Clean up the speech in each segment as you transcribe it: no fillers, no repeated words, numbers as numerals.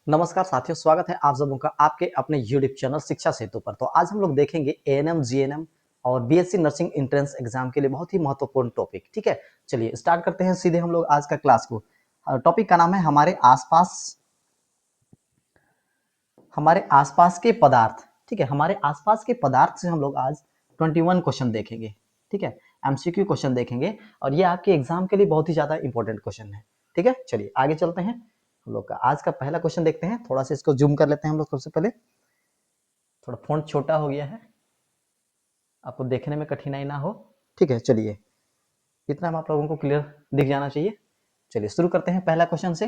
नमस्कार साथियों, स्वागत है आप सबों का आपके अपने यूट्यूब चैनल शिक्षा सेतु पर। तो आज हम लोग देखेंगे एएनएम, जीएनएम और बीएससी नर्सिंग एंट्रेंस एग्जाम के लिए बहुत ही महत्वपूर्ण टॉपिक। ठीक है, चलिए स्टार्ट करते हैं सीधे हम लोग आज का क्लास को। टॉपिक का नाम है हमारे आसपास के पदार्थ। ठीक है, हमारे आसपास के पदार्थ से हम लोग आज 21 क्वेश्चन देखेंगे। ठीक है, एमसीक्यू क्वेश्चन देखेंगे और ये आपके एग्जाम के लिए बहुत ही ज्यादा इंपॉर्टेंट क्वेश्चन है। ठीक है, चलिए आगे चलते हैं। हम लोग का आज का पहला क्वेश्चन देखते हैं। थोड़ा सा इसको जूम कर लेते हैं हम लोग। सबसे पहले थोड़ा फ़ॉन्ट छोटा हो गया है, आपको देखने में कठिनाई ना हो। ठीक है, चलिए इतना हम आप लोगों को क्लियर दिख जाना चाहिए। चलिए शुरू करते हैं पहला क्वेश्चन से।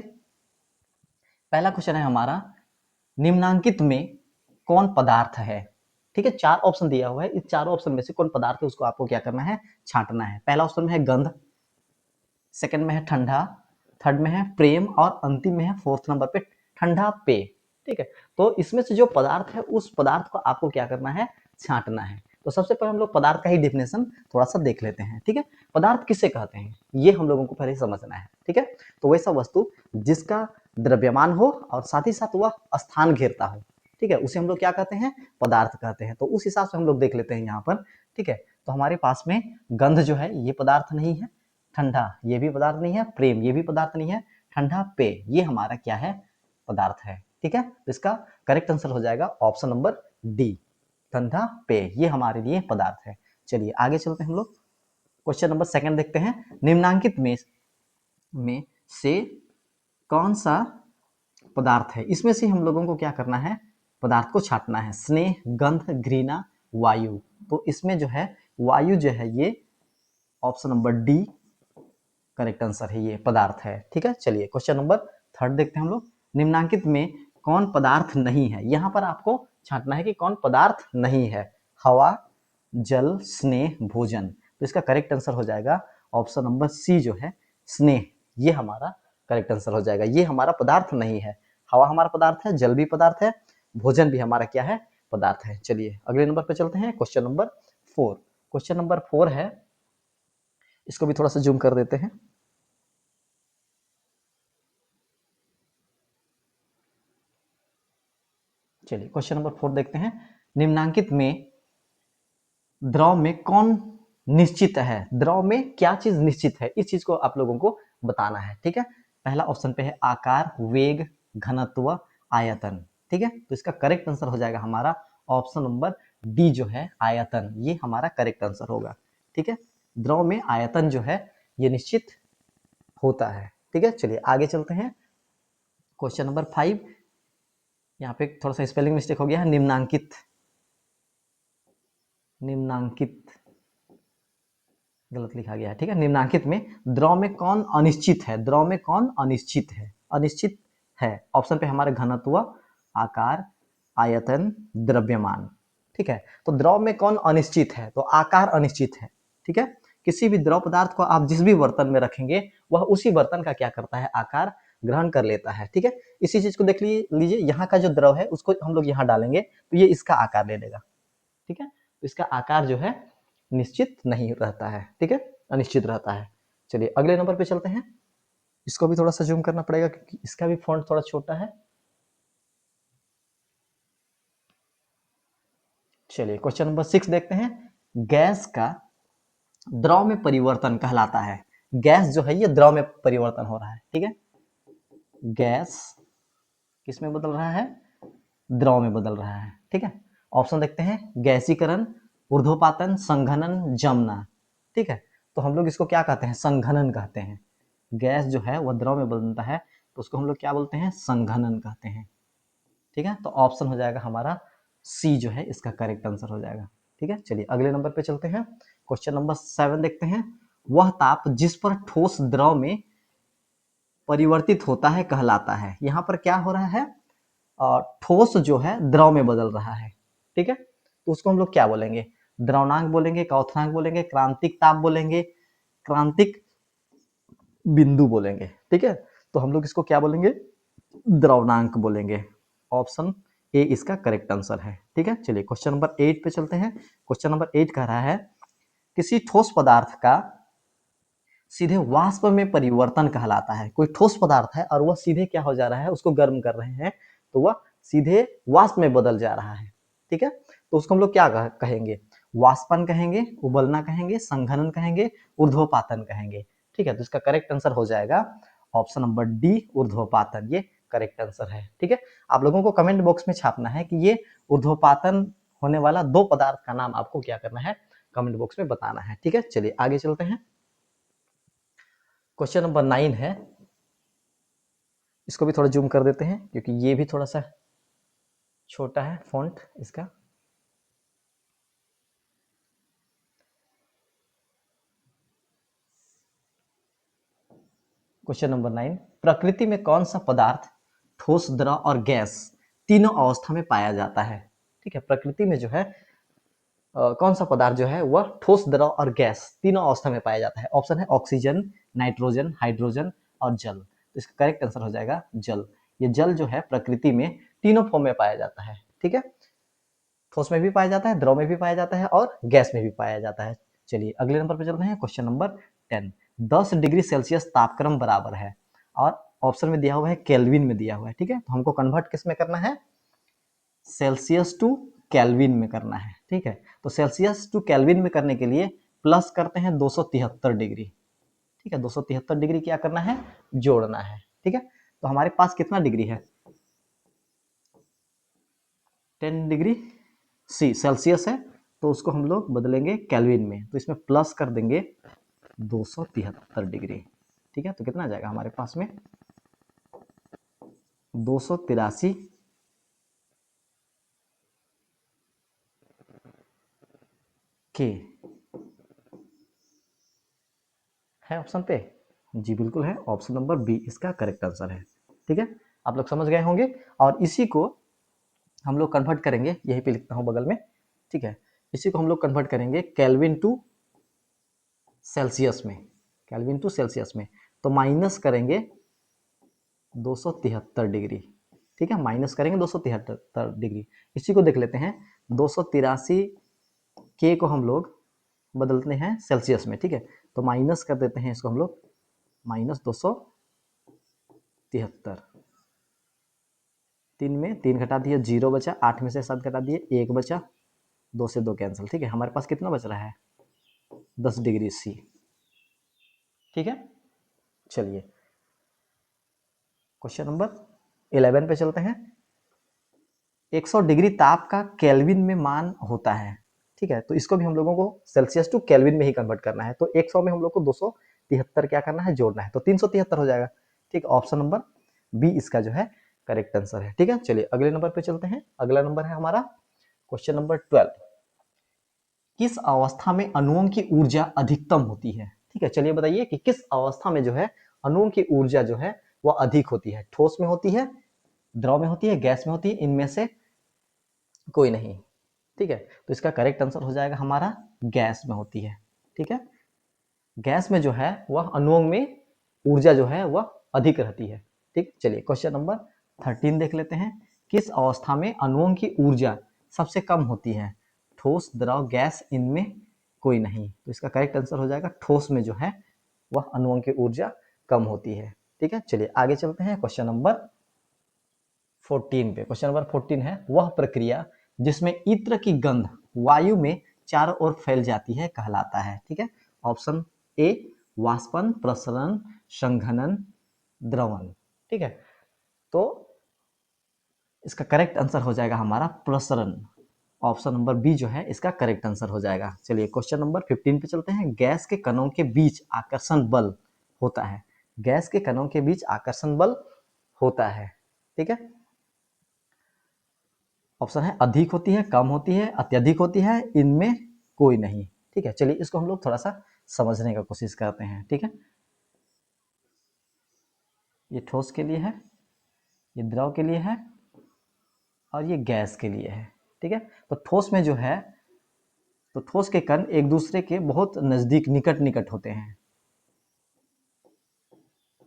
पहला क्वेश्चन है हमारा, निम्नांकित में कौन पदार्थ है। ठीक है, चार ऑप्शन दिया हुआ है, इस चारों ऑप्शन में से कौन पदार्थ है उसको आपको क्या करना है, छांटना है। पहला ऑप्शन में है गंध, सेकंड में है ठंडा, थर्ड में है प्रेम और अंतिम में है फोर्थ नंबर पे ठंडा पेय। ठीक है, तो इसमें से जो पदार्थ है उस पदार्थ को आपको क्या करना है, छांटना है। तो सबसे पहले हम लोग पदार्थ का ही डेफिनेशन थोड़ा सा देख लेते हैं। ठीक है, पदार्थ किसे कहते हैं ये हम लोगों को पहले समझना है। ठीक है, तो वैसा वस्तु जिसका द्रव्यमान हो और साथ ही साथ वह स्थान घेरता हो, ठीक है, उसे हम लोग क्या कहते हैं, पदार्थ कहते हैं। तो उस हिसाब से हम लोग देख लेते हैं यहाँ पर। ठीक है, तो हमारे पास में गंध जो है ये पदार्थ नहीं है, ठंडा ये भी पदार्थ नहीं है, प्रेम ये भी पदार्थ नहीं है, ठंडा पेय ये हमारा क्या है, पदार्थ है। ठीक है, तो इसका करेक्ट आंसर हो जाएगा ऑप्शन नंबर डी, ठंडा पेय ये हमारे लिए पदार्थ है। चलिए आगे चलते हैं हम लोग। क्वेश्चन नंबर सेकंड देखते हैं। निम्नांकित में से कौन सा पदार्थ है, इसमें से हम लोगों को क्या करना है, पदार्थ को छांटना है। स्नेह, गंध, घृणा, वायु। तो इसमें जो है वायु जो है ये option number D correct answer है, ये पदार्थ है। ठीक है, चलिए क्वेश्चन नंबर थर्ड देखते हैं हम लोग। निम्नांकित में कौन पदार्थ नहीं है, यहाँ पर आपको छांटना है कि कौन पदार्थ नहीं है। हवा, जल, स्नेह, भोजन। तो इसका करेक्ट आंसर हो जाएगा ऑप्शन नंबर सी जो है स्नेह, ये हमारा करेक्ट आंसर हो जाएगा। ये हमारा पदार्थ नहीं है। हवा हमारा पदार्थ है, जल भी पदार्थ है, भोजन भी हमारा क्या है, पदार्थ है। चलिए अगले नंबर पे चलते हैं, question number four. Question number four है, इसको भी थोड़ा सा जूम कर देते हैं। चलिए क्वेश्चन नंबर फोर देखते हैं। निम्नांकित में द्रव में कौन निश्चित है, द्रव में क्या चीज निश्चित है, इस चीज को आप लोगों को बताना है। ठीक है, पहला ऑप्शन पे है आकार, वेग, घनत्व, आयतन। ठीक है, तो इसका करेक्ट आंसर हो जाएगा हमारा ऑप्शन नंबर डी जो है आयतन, ये हमारा करेक्ट आंसर होगा। ठीक है, द्रव में आयतन जो है ये निश्चित होता है। ठीक है, चलिए आगे चलते हैं। क्वेश्चन नंबर फाइव, यहाँ पे थोड़ा सा स्पेलिंग मिस्टेक हो गया है, निम्नांकित, निम्नांकित गलत लिखा गया है। ठीक है, निम्नांकित में द्रव में कौन अनिश्चित है, द्रव में कौन अनिश्चित है, अनिश्चित है। ऑप्शन पे हमारे घनत्व, आकार, आयतन, द्रव्यमान। ठीक है, तो द्रव में कौन अनिश्चित है, तो आकार अनिश्चित है। ठीक है, किसी भी द्रव पदार्थ को आप जिस भी बर्तन में रखेंगे वह उसी बर्तन का क्या करता है, आकार ग्रहण कर लेता है। ठीक है, इसी चीज को देख लीजिए, यहाँ का जो द्रव है उसको हम लोग यहाँ डालेंगे तो ये इसका आकार ले लेगा। ठीक है, तो इसका आकार जो है निश्चित नहीं रहता है। ठीक है, अनिश्चित रहता है। चलिए अगले नंबर पे चलते हैं। इसको भी थोड़ा सा जूम करना पड़ेगा क्योंकि इसका भी फॉन्ट थोड़ा छोटा है। चलिए क्वेश्चन नंबर सिक्स देखते हैं। गैस का द्रव में परिवर्तन कहलाता है, गैस जो है ये द्रव में परिवर्तन हो रहा है। ठीक है, गैस किस में बदल रहा है, द्रव में बदल रहा है। ठीक है, ऑप्शन देखते हैं, गैसीकरण, ऊर्ध्वपातन, संघनन, जमना। ठीक है, तो हम लोग इसको क्या कहते हैं, संघनन कहते हैं। गैस जो है वह द्रव में बदलता है तो उसको हम लोग क्या बोलते हैं, संघनन कहते हैं। ठीक है, तो ऑप्शन हो जाएगा हमारा सी जो है इसका करेक्ट आंसर हो जाएगा। ठीक है, चलिए अगले नंबर पे चलते हैं। क्वेश्चन नंबर सेवन देखते हैं। वह ताप जिस पर ठोस द्रव में परिवर्तित होता है कहलाता है, यहाँ पर क्या हो रहा है, ठोस जो है द्रव में बदल रहा है। ठीक है, तो उसको हम लोग क्या बोलेंगे, द्रवनांक बोलेंगे, क्वथनांक बोलेंगे, क्रांतिक ताप बोलेंगे, क्रांतिक बिंदु बोलेंगे। ठीक है, तो हम लोग इसको क्या बोलेंगे, द्रवनांक बोलेंगे। ऑप्शन ए इसका करेक्ट आंसर है। ठीक है, चलिए क्वेश्चन नंबर 8 पे चलते हैं। क्वेश्चन नंबर 8 कह रहा है, किसी ठोस पदार्थ का सीधे वाष्प में परिवर्तन कहलाता है। कोई ठोस पदार्थ है और वह सीधे क्या हो जा रहा है, उसको गर्म कर रहे हैं तो वह सीधे वाष्प में बदल जा रहा है। ठीक है, तो उसको हम लोग क्या कहेंगे, वाष्पन कहेंगे, उबलना कहेंगे, संघनन कहेंगे, ऊर्ध्वपातन कहेंगे। ठीक है, तो इसका करेक्ट आंसर हो जाएगा ऑप्शन नंबर डी, ऊर्ध्वपातन। ये करेक्ट आंसर है। ठीक है, आप लोगों को कमेंट बॉक्स में छापना है कि ये ऊर्ध्वपातन होने वाला दो पदार्थ का नाम आपको क्या करना है, कमेंट बॉक्स में बताना है। ठीक है, चलिए आगे चलते हैं। क्वेश्चन नंबर 9 है, इसको भी थोड़ा जूम कर देते हैं क्योंकि ये भी थोड़ा सा छोटा है फॉन्ट इसका। क्वेश्चन नंबर 9, प्रकृति में कौन सा पदार्थ ठोस, द्रव और गैस तीनों अवस्था में पाया जाता है। ठीक है, प्रकृति में जो है कौन सा पदार्थ जो है वह ठोस, द्रव और गैस तीनों अवस्था में पाया जाता है। ऑप्शन है ऑक्सीजन, नाइट्रोजन, हाइड्रोजन और जल। तो इसका करेक्ट आंसर हो जाएगा जल। ये जल जो है प्रकृति में तीनों फॉर्म में पाया जाता है। ठीक है, ठोस में भी पाया जाता है, द्रव में भी पाया जाता है और गैस में भी पाया जाता है। चलिए अगले नंबर पर चलते हैं। क्वेश्चन नंबर 10, 10 डिग्री सेल्सियस तापक्रम बराबर है, और ऑप्शन में दिया हुआ है केल्विन में दिया हुआ है। ठीक है, तो हमको कन्वर्ट किस में करना है, सेल्सियस टू केल्विन में करना है। ठीक है, तो सेल्सियस टू केल्विन में करने के लिए प्लस करते हैं 273 डिग्री। ठीक है, 273 डिग्री क्या करना है, जोड़ना है। ठीक है, तो हमारे पास कितना डिग्री है, 10 डिग्री सी सेल्सियस है, तो उसको हम लोग बदलेंगे केल्विन में, तो इसमें प्लस कर देंगे 273 डिग्री। ठीक है, तो कितना आ जाएगा हमारे पास में 283 के है ऑप्शन पे। जी बिल्कुल है, ऑप्शन नंबर बी इसका करेक्ट आंसर है। ठीक है, आप लोग समझ गए होंगे, और इसी को हम लोग कन्वर्ट करेंगे, यहीं पे लिखता हूं बगल में। ठीक है, इसी को हम लोग कन्वर्ट करेंगे केल्विन टू सेल्सियस में, केल्विन टू सेल्सियस में, तो माइनस करेंगे 273 डिग्री। ठीक है, माइनस करेंगे 273 डिग्री। इसी को देख लेते हैं, 283 के को हम लोग बदलते हैं सेल्सियस में। ठीक है, तो माइनस कर देते हैं इसको हम लोग, माइनस 273, 3 में 3 घटा दिए 0 बचा, 8 में से 7 घटा दिए 1 बचा, 2 से 2 कैंसिल। ठीक है, हमारे पास कितना बच रहा है 10 डिग्री सी। ठीक है, चलिए क्वेश्चन नंबर 11 पे चलते हैं। 100 डिग्री ताप का केल्विन में मान होता है। ठीक है, तो इसको भी हम लोगों को सेल्सियस टू केल्विन में ही कन्वर्ट करना है, तो 100 में हम लोग को 273 क्या करना है, जोड़ना है, तो 373 हो जाएगा। ठीक, ऑप्शन नंबर बी इसका जो है करेक्ट आंसर है। ठीक है, चलिए अगले नंबर पे चलते हैं। अगला नंबर है हमारा क्वेश्चन नंबर 12, किस अवस्था में अणुओं की ऊर्जा अधिकतम होती है। ठीक है, चलिए बताइए कि किस अवस्था में जो है अणुओं की ऊर्जा जो है वह अधिक होती है, ठोस में होती है, द्रव में होती है, गैस में होती है, इनमें से कोई नहीं। ठीक है, तो इसका करेक्ट आंसर हो जाएगा हमारा गैस में होती है। ठीक है, गैस में जो है वह अणुओं में ऊर्जा जो है वह अधिक रहती है। ठीक, चलिए क्वेश्चन नंबर 13 देख लेते हैं, किस अवस्था में अणुओं की ऊर्जा सबसे कम होती है, ठोस, द्रव, गैस, इनमें कोई नहीं। तो इसका करेक्ट आंसर हो जाएगा ठोस में जो है वह अणुओं की ऊर्जा कम होती है। ठीक है, चलिए आगे चलते हैं क्वेश्चन नंबर 14 पे। क्वेश्चन नंबर 14 है, वह प्रक्रिया जिसमें इत्र की गंध वायु में चारों ओर फैल जाती है कहलाता है। ठीक है, ऑप्शन ए वाष्पन, प्रसरण, संघनन, द्रवण। ठीक है, तो इसका करेक्ट आंसर हो जाएगा हमारा प्रसरण। ऑप्शन नंबर बी जो है इसका करेक्ट आंसर हो जाएगा। चलिए क्वेश्चन नंबर 15 पे चलते हैं, गैस के कणों के बीच आकर्षण बल होता है, गैस के कणों के बीच आकर्षण बल होता है। ठीक है, ऑप्शन है अधिक होती है, कम होती है, अत्यधिक होती है, इनमें कोई नहीं। ठीक है, चलिए इसको हम लोग थोड़ा सा समझने का कोशिश करते हैं। ठीक है, ये ठोस के लिए है, ये द्रव के लिए है, और ये गैस के लिए है। ठीक है, तो ठोस में जो है, तो ठोस के कण एक दूसरे के बहुत नजदीक, निकट निकट होते हैं,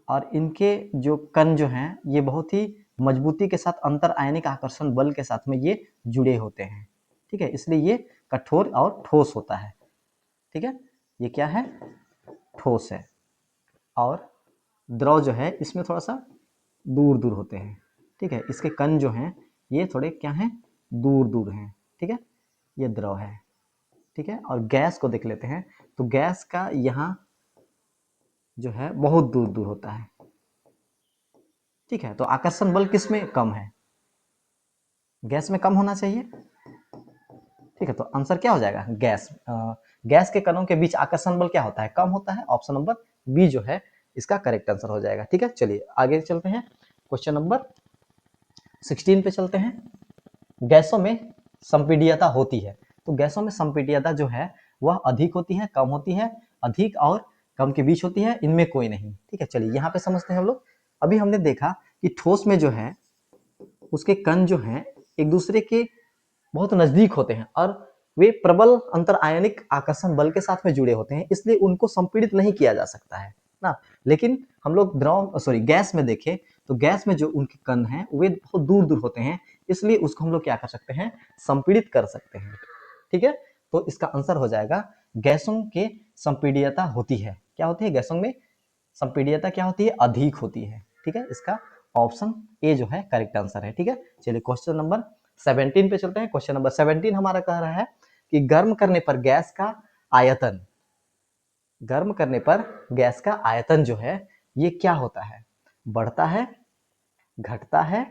और इनके जो कण जो हैं ये बहुत ही मजबूती के साथ अंतर आयनिक आकर्षण बल के साथ में ये जुड़े होते हैं। ठीक है, इसलिए ये कठोर और ठोस होता है। ठीक है, ये क्या है, ठोस है। और द्रव जो है इसमें थोड़ा सा दूर दूर होते हैं, ठीक है। इसके कण जो हैं ये थोड़े क्या हैं, दूर दूर हैं, ठीक है। ये द्रव है, ठीक है। और गैस को देख लेते हैं, तो गैस का यहाँ जो है बहुत दूर दूर होता है, ठीक है। तो आकर्षण बल किसमें कम है, गैस में कम होना चाहिए, ठीक है। तो आंसर क्या हो जाएगा, गैस। गैस के कणों के बीच आकर्षण बल क्या होता है, कम होता है। ऑप्शन नंबर बी जो है इसका करेक्ट आंसर हो जाएगा, ठीक है। चलिए आगे चलते हैं, क्वेश्चन नंबर 16 पे चलते हैं। गैसों में संपीड्यता होती है, तो गैसों में संपीड्यता जो है वह अधिक होती है, कम होती है, अधिक और कम के बीच होती है, इनमें कोई नहीं, ठीक है। चलिए यहाँ पे समझते हैं हम लोग। अभी हमने देखा कि ठोस में जो है उसके कण जो हैं एक दूसरे के बहुत नजदीक होते हैं और वे प्रबल अंतर आयनिक आकर्षण बल के साथ में जुड़े होते हैं, इसलिए उनको संपीड़ित नहीं किया जा सकता है ना। लेकिन हम लोग गैस में देखें, तो गैस में जो उनके कण हैं वे बहुत दूर दूर होते हैं, इसलिए उसको हम लोग क्या कर सकते हैं, संपीड़ित कर सकते हैं, ठीक है। तो इसका आंसर हो जाएगा गैसों के संपीड्यता होती है, क्या होती है, गैसों में संपीड्यता क्या होती है, अधिक होती है, ठीक है। इसका ऑप्शन ए जो है करेक्ट आंसर है, ठीक है। चलिए क्वेश्चन नंबर 17 पे चलते हैं। क्वेश्चन नंबर 17 हमारा कह रहा है कि गर्म करने पर गैस का आयतन, गर्म करने पर गैस का आयतन जो है ये क्या होता है, बढ़ता है, घटता है,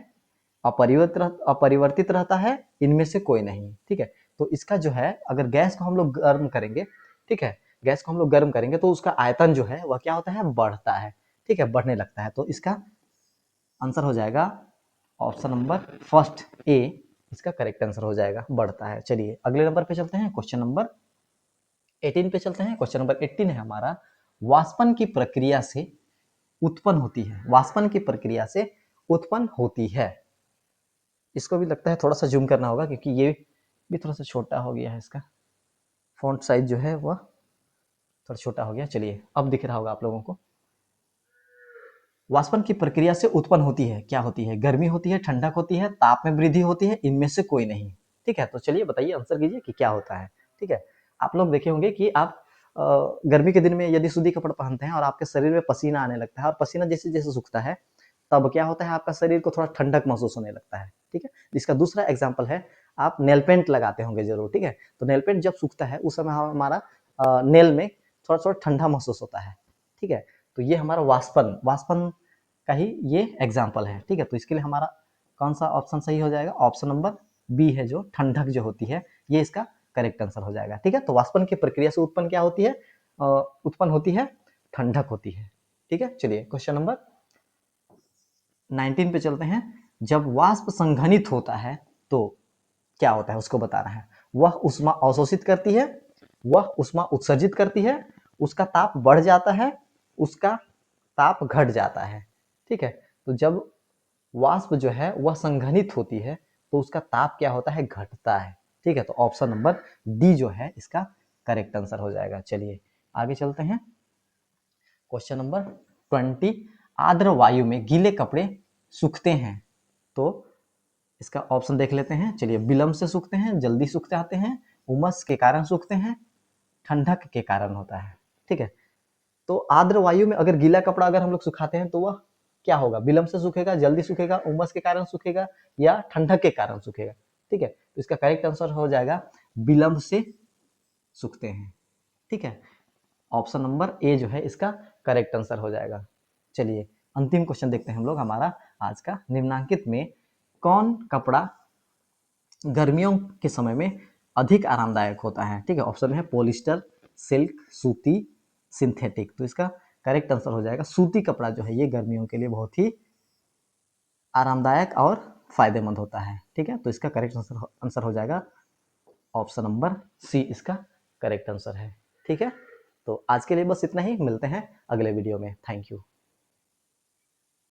अपरिवर्तित रहता है, इनमें से कोई नहीं, ठीक है। तो इसका जो है अगर गैस को हम लोग गर्म करेंगे, ठीक है, गैस को हम लोग गर्म करेंगे तो उसका आयतन जो है वह क्या होता है, बढ़ता है, ठीक है, बढ़ने लगता है। तो इसका आंसर हो जाएगा ऑप्शन नंबर फर्स्ट ए, इसका करेक्ट आंसर हो जाएगा, बढ़ता है। चलिए अगले नंबर पे चलते हैं, क्वेश्चन नंबर 18 पे चलते हैं। क्वेश्चन नंबर 18 है हमारा, वाष्पन की प्रक्रिया से उत्पन्न होती है, वाष्पन की प्रक्रिया से उत्पन्न होती है। इसको भी लगता है थोड़ा सा जूम करना होगा क्योंकि ये भी थोड़ा सा छोटा हो गया है, इसका फॉन्ट साइज जो है वह थोड़ा छोटा हो गया। चलिए अब दिख रहा होगा आप लोगों को। वाष्पन की प्रक्रिया से उत्पन्न होती है, क्या होती है, गर्मी होती है, ठंडक होती है, ताप में वृद्धि होती है, इनमें से कोई नहीं, ठीक है। तो चलिए बताइए, आंसर कीजिए कि क्या होता है, ठीक है। आप लोग देखे होंगे कि आप गर्मी के दिन में यदि सूती कपड़ा पहनते हैं और आपके शरीर में पसीना आने लगता है और पसीना जैसे जैसे सूखता है तब क्या होता है, आपका शरीर को थोड़ा ठंडक महसूस होने लगता है, ठीक है। इसका दूसरा एग्जाम्पल है, आप नेल पेंट लगाते होंगे जरूर, ठीक है। तो नेल पेंट जब सूखता है उस समय हमारा नेल में थोड़ा थोड़ा ठंडा महसूस होता है, ठीक है। तो ये हमारा वाष्पन, वाष्पन का ही ये एग्जाम्पल है, ठीक है। तो इसके लिए हमारा कौन सा ऑप्शन सही हो जाएगा, ऑप्शन नंबर बी है, जो ठंडक जो होती है ये इसका करेक्ट आंसर हो जाएगा, ठीक है। तो वाष्पन की प्रक्रिया से उत्पन्न क्या होती है, उत्पन्न होती है ठंडक होती है, ठीक है। चलिए क्वेश्चन नंबर 19 पे चलते हैं। जब वाष्प संघनित होता है तो क्या होता है उसको बताना है। वह उष्मा अवशोषित करती है, वह उष्मा उत्सर्जित करती है, उसका ताप बढ़ जाता है, उसका ताप घट जाता है, ठीक है। तो जब वाष्प जो है वह संघनित होती है तो उसका ताप क्या होता है, घटता है, ठीक है। तो ऑप्शन नंबर डी जो है इसका करेक्ट आंसर हो जाएगा। चलिए आगे चलते हैं, क्वेश्चन नंबर 20, आर्द्र वायु में गीले कपड़े सूखते हैं, तो इसका ऑप्शन देख लेते हैं। चलिए, विलंब से सूखते हैं, जल्दी सूख जाते हैं, उमस के कारण सूखते हैं, ठंडक के कारण होता है, ठीक है। तो आर्द्र वायु में अगर गीला कपड़ा अगर हम लोग सुखाते हैं तो वह क्या होगा, विलंब से सूखेगा, जल्दी सूखेगा, उमस के कारण सूखेगा या ठंडक के कारण सूखेगा, ठीक है। तो इसका करेक्ट आंसर हो जाएगा विलंब से सूखते हैं, ठीक है। ऑप्शन नंबर ए जो है इसका करेक्ट आंसर हो जाएगा। चलिए अंतिम क्वेश्चन देखते हैं हम लोग हमारा आज का, निम्नांकित में कौन कपड़ा गर्मियों के समय में अधिक आरामदायक होता है, ठीक है। ऑप्शन है पॉलिस्टर, सिल्क, सूती, सिंथेटिक। तो इसका करेक्ट आंसर हो जाएगा सूती कपड़ा जो है ये गर्मियों के लिए बहुत ही आरामदायक और फायदेमंद होता है, ठीक है। तो इसका करेक्ट आंसर हो जाएगा ऑप्शन नंबर सी, इसका करेक्ट आंसर है, ठीक है। तो आज के लिए बस इतना ही, मिलते हैं अगले वीडियो में, थैंक यू।